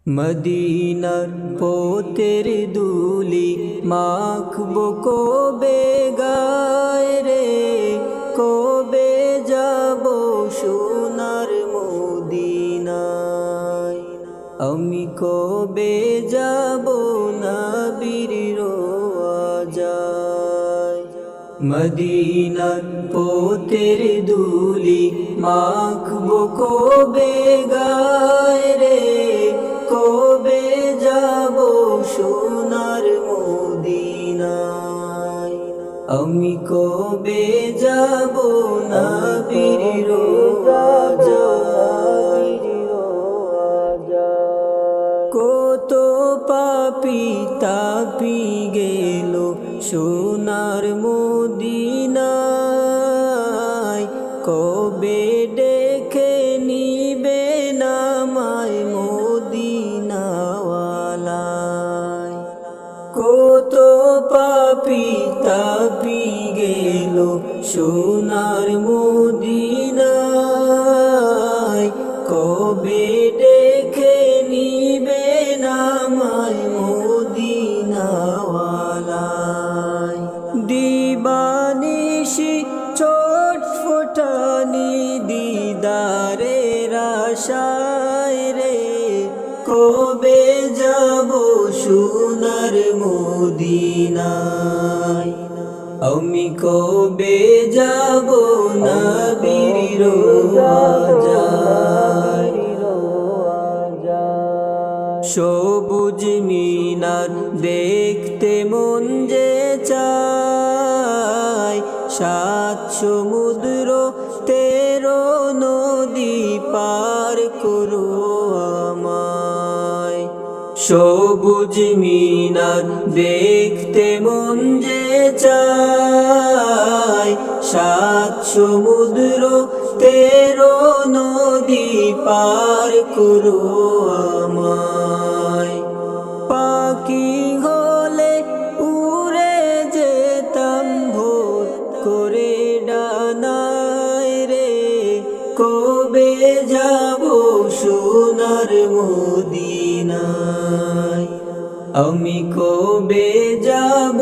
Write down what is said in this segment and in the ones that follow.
মদিনার পোতের দুলি মাখবো কবে গায় রে, কবে যাব সোনার মদিনায়, আমি কবে যাব নবীর রওজায়। মদিনার পোতের দুলি মাখবো কবে গায় রে, কবে যাব সোনার মদিনায়, আমি কবে যাব নবীর রওজায়। কত পাপী তাপি গেল সোনার মদিনায়, কবে ডেকে নিবে নামায় মদিনাওয়ালায়। কত পাপী তাপি গেল সোনার মদিনায়, কবে ডেকে নিবে নামায় মদিনাওয়ালায়। দিবানিশি ছটফটানি দিদারের আশায় রে, কবে যাব সোনার মদিনায়, আমি কবে যাব নবীর রওজায়। সবুজ মিনার দেখতে মন যে চায়, সাত সমুদ্র 13 নদী পার করো আমায়। সবুজ মিনার দেখতে মন যে চায়, সাত সমুদ্র 13 নদী পার করো আমায়। পাখি হলে উড়ে যেতাম ভোর করে ডানায় রে, কবে যাব সোনার মদিনায়, আমি কবে যাব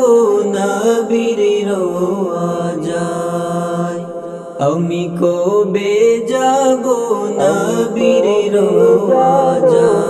নবীর রওজায়, আমি কবে যাব নবীর রওজায়।